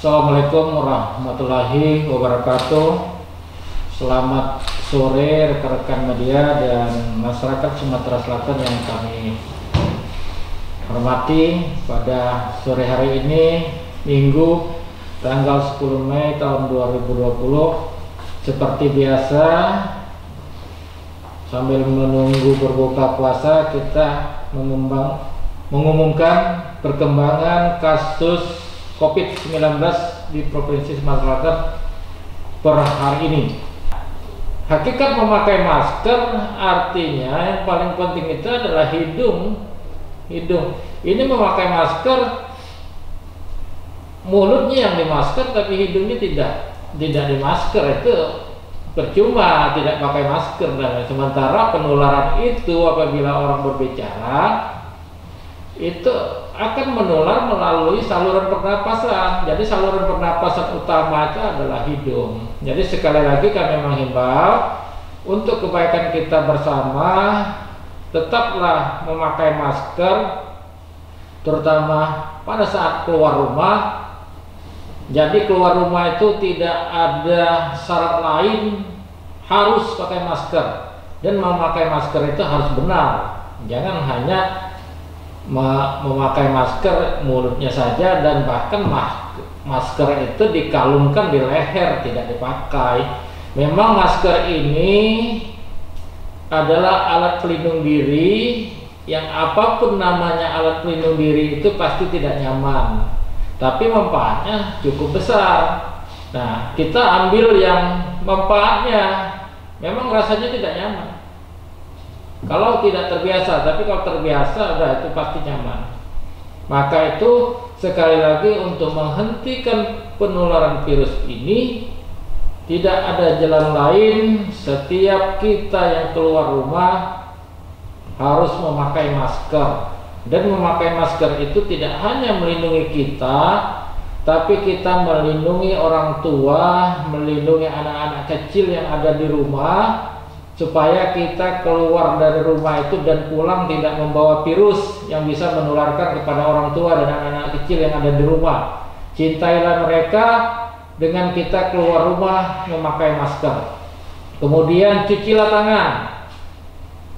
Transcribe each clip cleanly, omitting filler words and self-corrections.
Assalamualaikum warahmatullahi wabarakatuh. Selamat sore rekan-rekan media dan masyarakat Sumatera Selatan yang kami hormati. Pada sore hari ini, Minggu tanggal 10 Mei tahun 2020, seperti biasa sambil menunggu berbuka puasa, kita mengumumkan perkembangan kasus COVID-19 di Provinsi Sumatera Selatan per hari ini. Hakikat memakai masker artinya yang paling penting itu adalah hidung. Ini memakai masker, mulutnya yang dimasker tapi hidungnya tidak dimasker, itu percuma tidak pakai masker. Dan sementara penularan itu apabila orang berbicara itu akan menular melalui saluran pernapasan. Jadi saluran pernapasan utama itu adalah hidung. Jadi sekali lagi kami menghimbau untuk kebaikan kita bersama, tetaplah memakai masker, terutama pada saat keluar rumah. Jadi keluar rumah itu tidak ada syarat lain, harus pakai masker. Dan memakai masker itu harus benar. Jangan hanya memakai masker mulutnya saja, dan bahkan masker itu dikalungkan di leher, tidak dipakai. Memang masker ini adalah alat pelindung diri, yang apapun namanya alat pelindung diri itu pasti tidak nyaman, tapi manfaatnya cukup besar. Nah, kita ambil yang manfaatnya. Memang rasanya tidak nyaman kalau tidak terbiasa, tapi kalau terbiasa udah itu pasti nyaman. Maka itu sekali lagi, untuk menghentikan penularan virus ini tidak ada jalan lain. Setiap kita yang keluar rumah harus memakai masker. Dan memakai masker itu tidak hanya melindungi kita, tapi kita melindungi orang tua, melindungi anak-anak kecil yang ada di rumah, supaya kita keluar dari rumah itu dan pulang tidak membawa virus yang bisa menularkan kepada orang tua dan anak-anak kecil yang ada di rumah. Cintailah mereka dengan kita keluar rumah memakai masker. Kemudian cucilah tangan.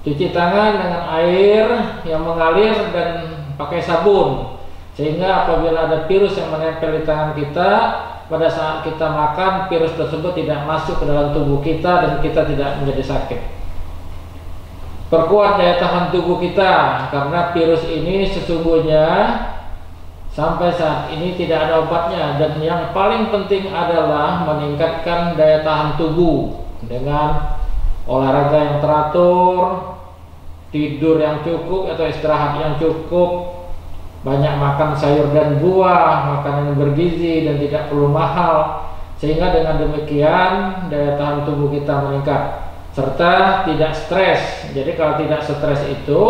Cuci tangan dengan air yang mengalir dan pakai sabun, sehingga apabila ada virus yang menempel di tangan kita, pada saat kita makan, virus tersebut tidak masuk ke dalam tubuh kita dan kita tidak menjadi sakit. Perkuat daya tahan tubuh kita, karena virus ini sesungguhnya sampai saat ini tidak ada obatnya. Dan yang paling penting adalah meningkatkan daya tahan tubuh dengan olahraga yang teratur, tidur yang cukup atau istirahat yang cukup, banyak makan sayur dan buah, makanan yang bergizi dan tidak perlu mahal, sehingga dengan demikian daya tahan tubuh kita meningkat, serta tidak stres. Jadi kalau tidak stres itu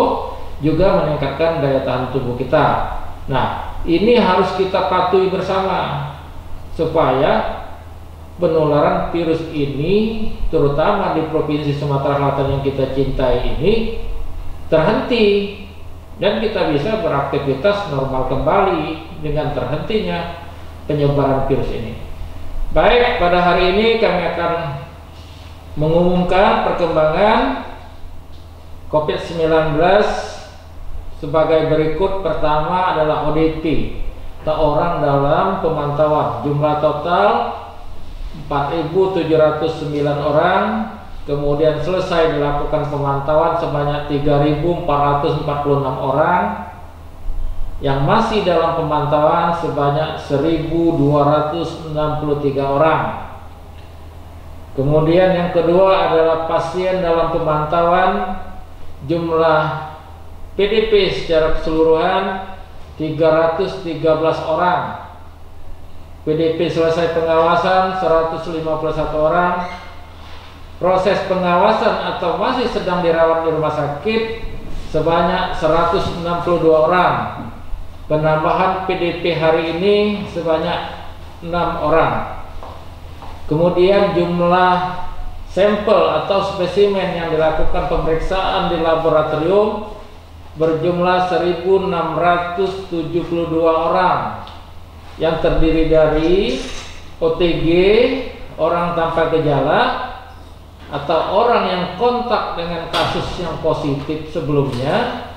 juga meningkatkan daya tahan tubuh kita. Nah, ini harus kita patuhi bersama supaya penularan virus ini, terutama di Provinsi Sumatera Selatan yang kita cintai ini, terhenti dan kita bisa beraktivitas normal kembali dengan terhentinya penyebaran virus ini. Baik, pada hari ini kami akan mengumumkan perkembangan COVID-19 sebagai berikut. Pertama adalah ODP atau orang dalam pemantauan. Jumlah total 4.709 orang. Kemudian selesai dilakukan pemantauan sebanyak 3.446 orang. Yang masih dalam pemantauan sebanyak 1.263 orang. Kemudian yang kedua adalah pasien dalam pemantauan. Jumlah PDP secara keseluruhan 313 orang. PDP selesai pengawasan 151 orang. Proses pengawasan atau masih sedang dirawat di rumah sakit sebanyak 162 orang. Penambahan PDP hari ini sebanyak 6 orang. Kemudian jumlah sampel atau spesimen yang dilakukan pemeriksaan di laboratorium berjumlah 1.672 orang. yang terdiri dari OTG, orang tanpa gejala, atau orang yang kontak dengan kasus yang positif sebelumnya,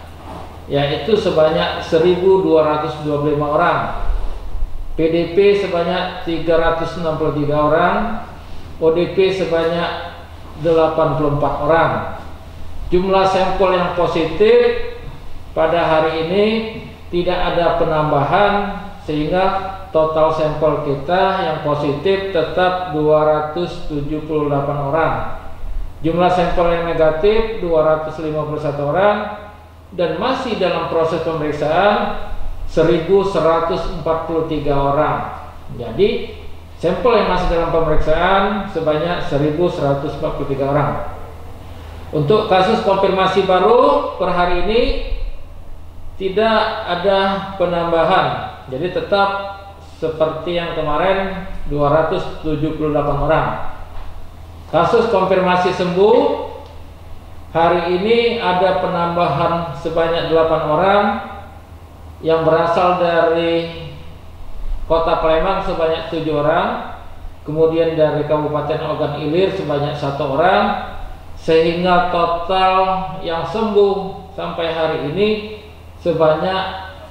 yaitu sebanyak 1.225 orang. PDP sebanyak 363 orang, ODP sebanyak 84 orang. Jumlah sampel yang positif pada hari ini tidak ada penambahan, sehingga total sampel kita yang positif tetap 278 orang. Jumlah sampel yang negatif 251 orang, dan masih dalam proses pemeriksaan 1.143 orang. Jadi sampel yang masih dalam pemeriksaan sebanyak 1.143 orang. Untuk kasus konfirmasi baru per hari ini tidak ada penambahan, jadi tetap seperti yang kemarin 278 orang. Kasus konfirmasi sembuh hari ini ada penambahan sebanyak 8 orang yang berasal dari Kota Palembang sebanyak 7 orang, kemudian dari Kabupaten Ogan Ilir sebanyak 1 orang, sehingga total yang sembuh sampai hari ini sebanyak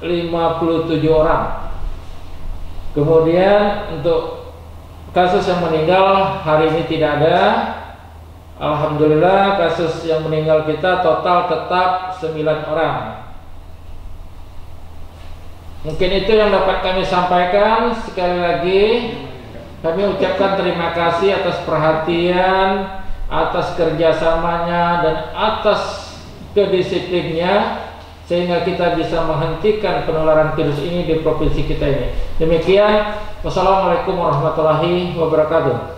57 orang. Kemudian untuk kasus yang meninggal hari ini tidak ada. Alhamdulillah, kasus yang meninggal kita total tetap 9 orang. Mungkin itu yang dapat kami sampaikan. Sekali lagi kami ucapkan terima kasih atas perhatian, atas kerjasamanya, dan atas kedisiplinnya, sehingga kita bisa menghentikan penularan virus ini di provinsi kita ini. Demikian, wassalamualaikum warahmatullahi wabarakatuh.